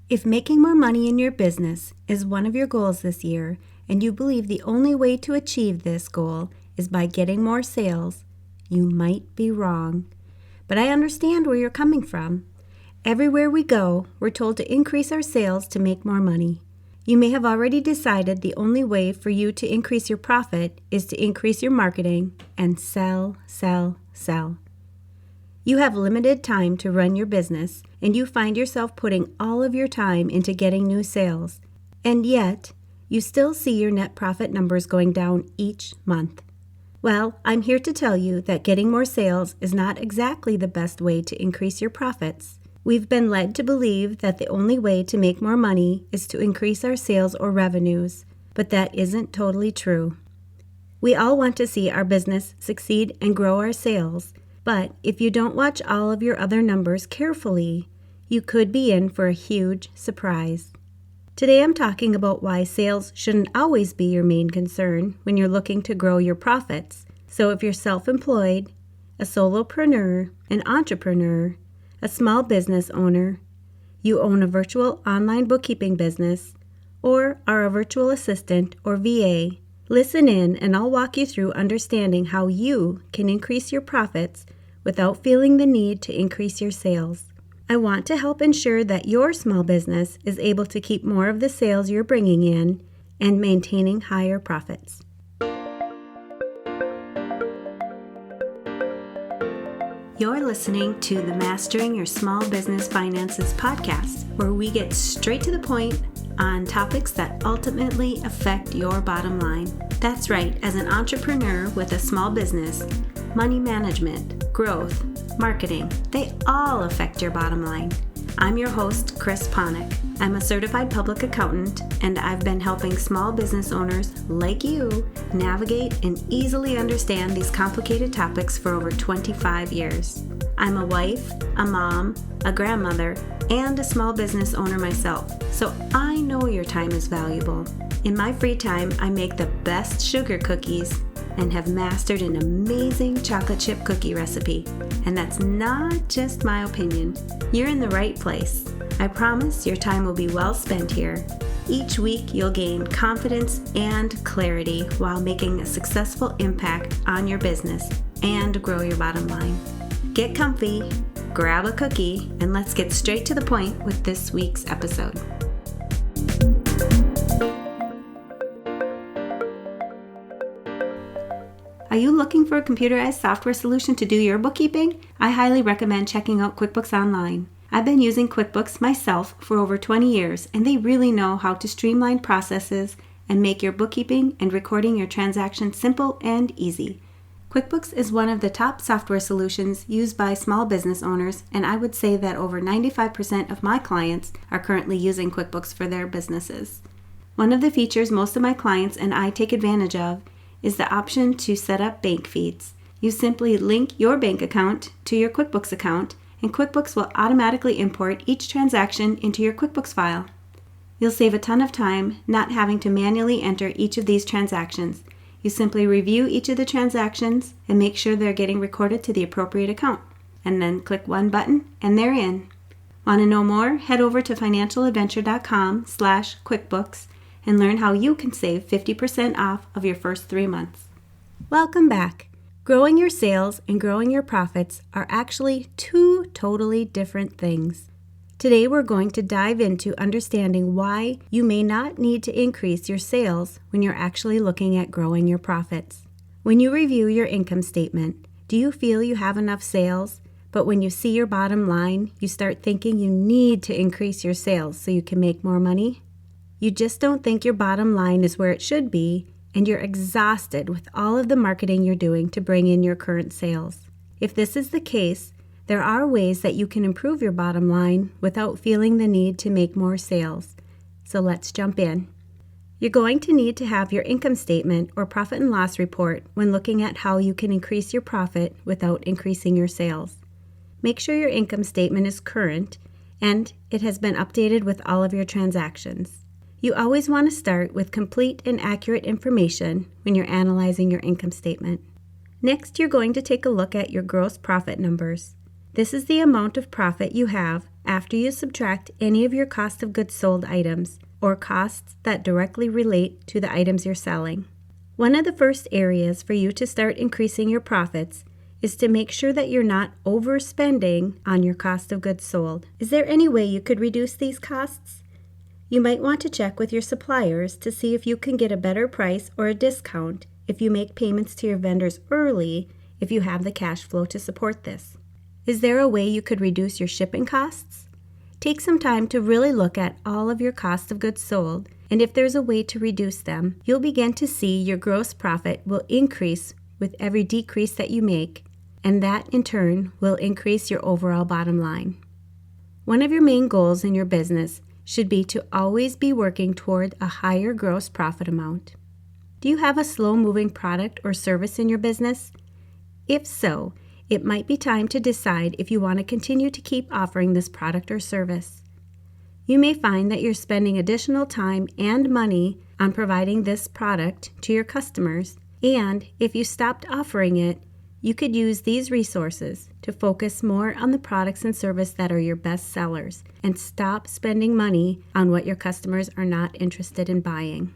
If making more money in your business is one of your goals this year, and you believe the only way to achieve this goal is by getting more sales, you might be wrong. But I understand where you're coming from. Everywhere we go, we're told to increase our sales to make more money. You may have already decided the only way for you to increase your profit is to increase your marketing and sell, sell, sell. You have limited time to run your business, and you find yourself putting all of your time into getting new sales. And yet, you still see your net profit numbers going down each month. Well, I'm here to tell you that getting more sales is not exactly the best way to increase your profits. We've been led to believe that the only way to make more money is to increase our sales or revenues, but that isn't totally true. We all want to see our business succeed and grow our sales, but if you don't watch all of your other numbers carefully, you could be in for a huge surprise. Today I'm talking about why sales shouldn't always be your main concern when you're looking to grow your profits. So if you're self-employed, a solopreneur, an entrepreneur, a small business owner, you own a virtual online bookkeeping business, or are a virtual assistant or VA, listen in and I'll walk you through understanding how you can increase your profits without feeling the need to increase your sales. I want to help ensure that your small business is able to keep more of the sales you're bringing in and maintaining higher profits. You're listening to the Mastering Your Small Business Finances podcast, where we get straight to the point on topics that ultimately affect your bottom line. That's right, as an entrepreneur with a small business, money management, growth, marketing, they all affect your bottom line. I'm your host, Chris Ponick. I'm a certified public accountant, and I've been helping small business owners like you navigate and easily understand these complicated topics for over 25 years. I'm a wife, a mom, a grandmother, and a small business owner myself, so I know your time is valuable. In my free time, I make the best sugar cookies and have mastered an amazing chocolate chip cookie recipe. And that's not just my opinion. You're in the right place. I promise your time will be well spent here. Each week you'll gain confidence and clarity while making a successful impact on your business and grow your bottom line. Get comfy, grab a cookie, and let's get straight to the point with this week's episode. Are you looking for a computerized software solution to do your bookkeeping? I highly recommend checking out QuickBooks Online. I've been using QuickBooks myself for over 20 years, and they really know how to streamline processes and make your bookkeeping and recording your transactions simple and easy. QuickBooks is one of the top software solutions used by small business owners, and I would say that over 95% of my clients are currently using QuickBooks for their businesses. One of the features most of my clients and I take advantage of is the option to set up bank feeds. You simply link your bank account to your QuickBooks account, and QuickBooks will automatically import each transaction into your QuickBooks file. You'll save a ton of time not having to manually enter each of these transactions. You simply review each of the transactions and make sure they're getting recorded to the appropriate account, and then click one button and they're in. Want to know more? Head over to financialadventure.com/QuickBooks and learn how you can save 50% off of your first 3 months. Welcome back. Growing your sales and growing your profits are actually two totally different things. Today we're going to dive into understanding why you may not need to increase your sales when you're actually looking at growing your profits. When you review your income statement, do you feel you have enough sales, but when you see your bottom line, you start thinking you need to increase your sales so you can make more money? You just don't think your bottom line is where it should be, and you're exhausted with all of the marketing you're doing to bring in your current sales. If this is the case, there are ways that you can improve your bottom line without feeling the need to make more sales. So let's jump in. You're going to need to have your income statement or profit and loss report when looking at how you can increase your profit without increasing your sales. Make sure your income statement is current and it has been updated with all of your transactions. You always want to start with complete and accurate information when you're analyzing your income statement. Next, you're going to take a look at your gross profit numbers. This is the amount of profit you have after you subtract any of your cost of goods sold items or costs that directly relate to the items you're selling. One of the first areas for you to start increasing your profits is to make sure that you're not overspending on your cost of goods sold. Is there any way you could reduce these costs? You might want to check with your suppliers to see if you can get a better price or a discount if you make payments to your vendors early if you have the cash flow to support this. Is there a way you could reduce your shipping costs? Take some time to really look at all of your cost of goods sold, and if there's a way to reduce them, you'll begin to see your gross profit will increase with every decrease that you make, and that in turn will increase your overall bottom line. One of your main goals in your business should be to always be working toward a higher gross profit amount. Do you have a slow-moving product or service in your business? If so, it might be time to decide if you want to continue to keep offering this product or service. You may find that you're spending additional time and money on providing this product to your customers, and if you stopped offering it, you could use these resources to focus more on the products and service that are your best sellers and stop spending money on what your customers are not interested in buying.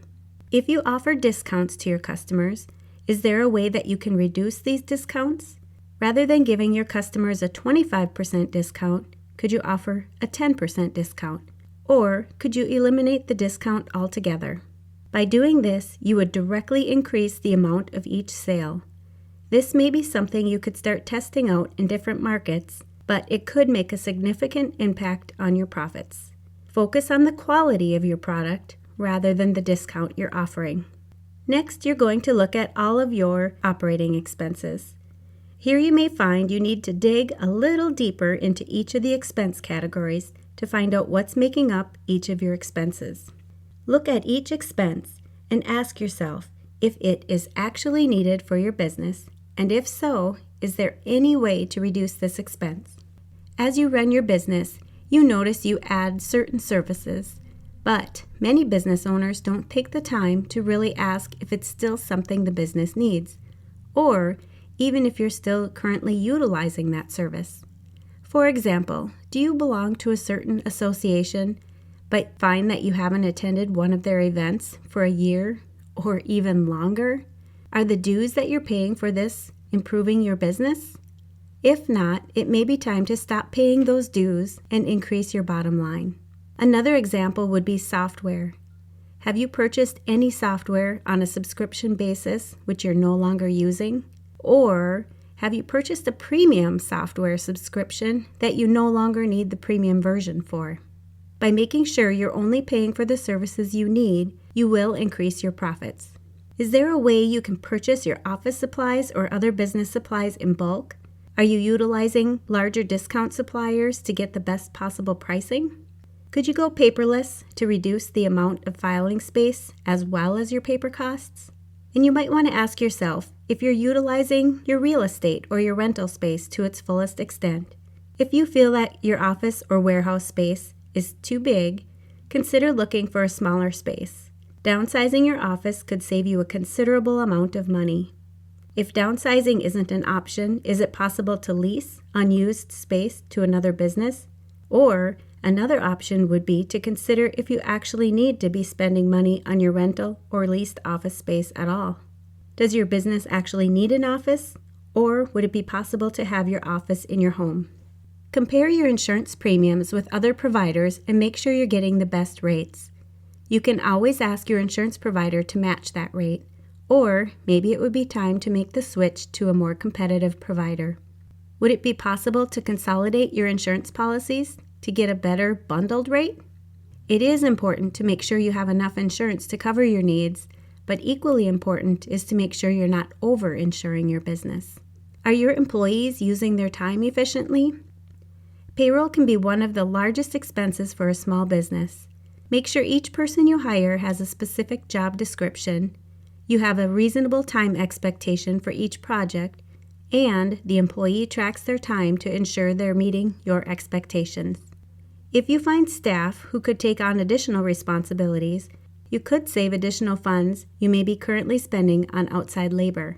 If you offer discounts to your customers, is there a way that you can reduce these discounts? Rather than giving your customers a 25% discount, could you offer a 10% discount? Or could you eliminate the discount altogether? By doing this, you would directly increase the amount of each sale. This may be something you could start testing out in different markets, but it could make a significant impact on your profits. Focus on the quality of your product rather than the discount you're offering. Next, you're going to look at all of your operating expenses. Here you may find you need to dig a little deeper into each of the expense categories to find out what's making up each of your expenses. Look at each expense and ask yourself if it is actually needed for your business, and if so, is there any way to reduce this expense? As you run your business, you notice you add certain services, but many business owners don't take the time to really ask if it's still something the business needs, or even if you're still currently utilizing that service. For example, do you belong to a certain association, but find that you haven't attended one of their events for a year or even longer? Are the dues that you're paying for this improving your business? If not, it may be time to stop paying those dues and increase your bottom line. Another example would be software. Have you purchased any software on a subscription basis which you're no longer using? Or have you purchased a premium software subscription that you no longer need the premium version for? By making sure you're only paying for the services you need, you will increase your profits. Is there a way you can purchase your office supplies or other business supplies in bulk? Are you utilizing larger discount suppliers to get the best possible pricing? Could you go paperless to reduce the amount of filing space as well as your paper costs? And you might want to ask yourself if you're utilizing your real estate or your rental space to its fullest extent. If you feel that your office or warehouse space is too big, consider looking for a smaller space. Downsizing your office could save you a considerable amount of money. If downsizing isn't an option, is it possible to lease unused space to another business? Or another option would be to consider if you actually need to be spending money on your rental or leased office space at all. Does your business actually need an office, or would it be possible to have your office in your home? Compare your insurance premiums with other providers and make sure you're getting the best rates. You can always ask your insurance provider to match that rate, or maybe it would be time to make the switch to a more competitive provider. Would it be possible to consolidate your insurance policies to get a better bundled rate? It is important to make sure you have enough insurance to cover your needs, but equally important is to make sure you're not over-insuring your business. Are your employees using their time efficiently? Payroll can be one of the largest expenses for a small business. Make sure each person you hire has a specific job description, you have a reasonable time expectation for each project, and the employee tracks their time to ensure they're meeting your expectations. If you find staff who could take on additional responsibilities, you could save additional funds you may be currently spending on outside labor.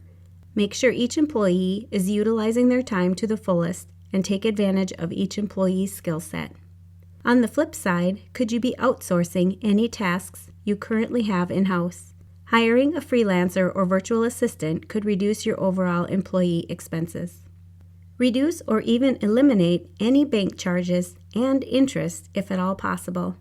Make sure each employee is utilizing their time to the fullest and take advantage of each employee's skill set. On the flip side, could you be outsourcing any tasks you currently have in-house? Hiring a freelancer or virtual assistant could reduce your overall employee expenses. Reduce or even eliminate any bank charges and interest if at all possible.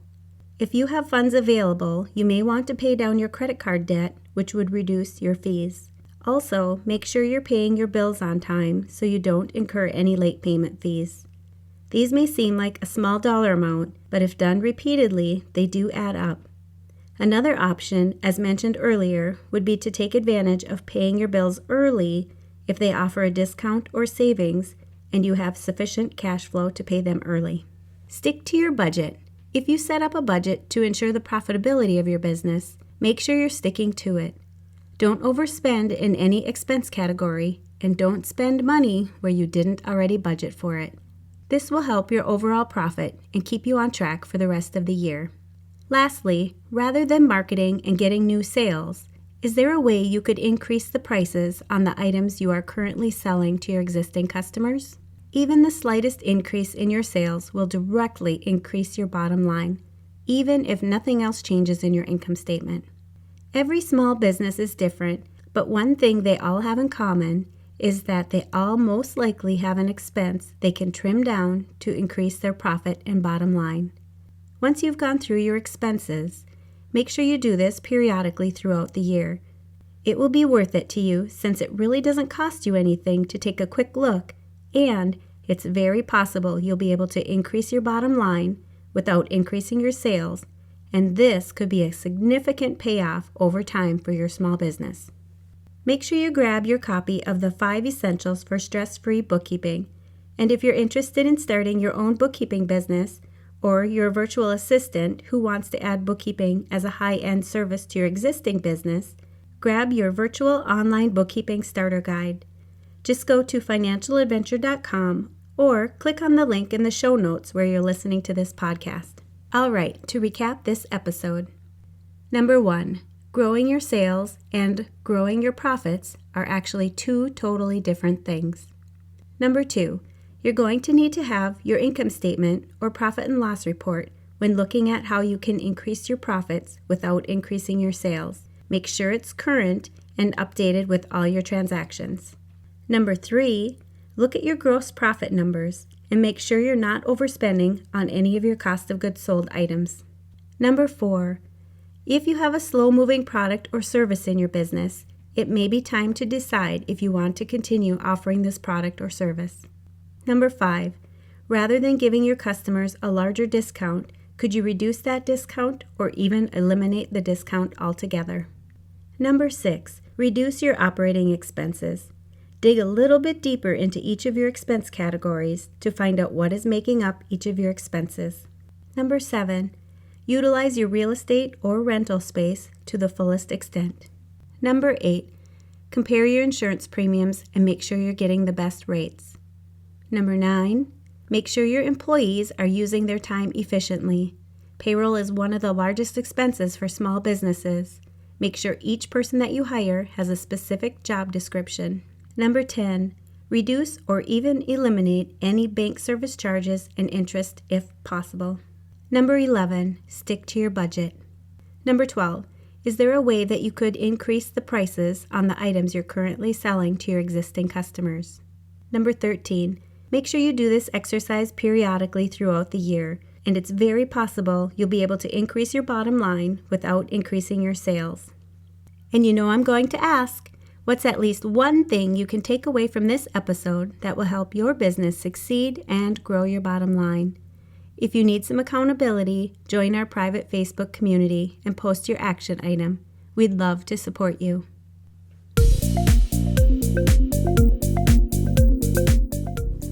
If you have funds available, you may want to pay down your credit card debt, which would reduce your fees. Also, make sure you're paying your bills on time so you don't incur any late payment fees. These may seem like a small dollar amount, but if done repeatedly, they do add up. Another option, as mentioned earlier, would be to take advantage of paying your bills early if they offer a discount or savings and you have sufficient cash flow to pay them early. Stick to your budget. If you set up a budget to ensure the profitability of your business, make sure you're sticking to it. Don't overspend in any expense category, and don't spend money where you didn't already budget for it. This will help your overall profit and keep you on track for the rest of the year. Lastly, rather than marketing and getting new sales, is there a way you could increase the prices on the items you are currently selling to your existing customers? Even the slightest increase in your sales will directly increase your bottom line, even if nothing else changes in your income statement. Every small business is different, but one thing they all have in common is that they all most likely have an expense they can trim down to increase their profit and bottom line. Once you've gone through your expenses, make sure you do this periodically throughout the year. It will be worth it to you since it really doesn't cost you anything to take a quick look, and it's very possible you'll be able to increase your bottom line without increasing your sales, and this could be a significant payoff over time for your small business. Make sure you grab your copy of the 5 Essentials for Stress-Free Bookkeeping, and if you're interested in starting your own bookkeeping business, or you're a virtual assistant who wants to add bookkeeping as a high-end service to your existing business, grab your virtual online bookkeeping starter guide. Just go to financialadventure.com or click on the link in the show notes where you're listening to this podcast. All right, to recap this episode. Number 1, growing your sales and growing your profits are actually 2 totally different things. Number 2, you're going to need to have your income statement or profit and loss report when looking at how you can increase your profits without increasing your sales. Make sure it's current and updated with all your transactions. Number 3, look at your gross profit numbers and make sure you're not overspending on any of your cost of goods sold items. Number 4, if you have a slow-moving product or service in your business, it may be time to decide if you want to continue offering this product or service. Number 5, rather than giving your customers a larger discount, could you reduce that discount or even eliminate the discount altogether? Number 6, reduce your operating expenses. Dig a little bit deeper into each of your expense categories to find out what is making up each of your expenses. Number 7, utilize your real estate or rental space to the fullest extent. Number 8, compare your insurance premiums and make sure you're getting the best rates. Number 9, make sure your employees are using their time efficiently. Payroll is one of the largest expenses for small businesses. Make sure each person that you hire has a specific job description. Number 10, reduce or even eliminate any bank service charges and interest if possible. Number 11, stick to your budget. Number 12, is there a way that you could increase the prices on the items you're currently selling to your existing customers? Number 13, make sure you do this exercise periodically throughout the year, and it's very possible you'll be able to increase your bottom line without increasing your sales. And you know I'm going to ask, what's at least one thing you can take away from this episode that will help your business succeed and grow your bottom line? If you need some accountability, join our private Facebook community and post your action item. We'd love to support you.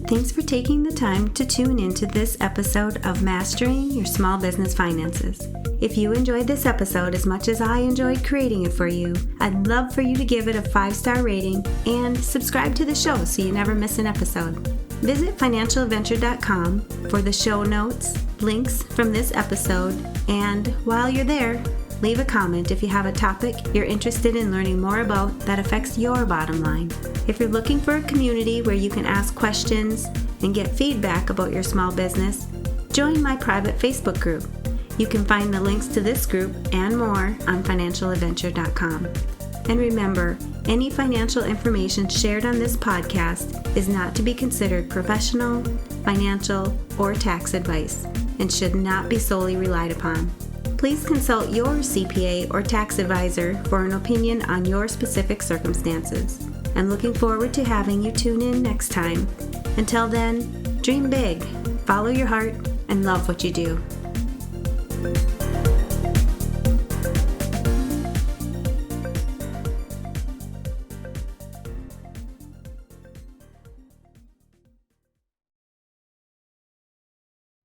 Thanks for taking the time to tune into this episode of Mastering Your Small Business Finances. If you enjoyed this episode as much as I enjoyed creating it for you, I'd love for you to give it a 5-star rating and subscribe to the show so you never miss an episode. Visit financialadventure.com for the show notes, links from this episode, and while you're there, leave a comment if you have a topic you're interested in learning more about that affects your bottom line. If you're looking for a community where you can ask questions and get feedback about your small business, Join my private Facebook group. You can find the links to this group and more on financialadventure.com. And remember, any financial information shared on this podcast is not to be considered professional, financial, or tax advice and should not be solely relied upon. Please consult your CPA or tax advisor for an opinion on your specific circumstances. I'm looking forward to having you tune in next time. Until then, dream big, follow your heart, and love what you do.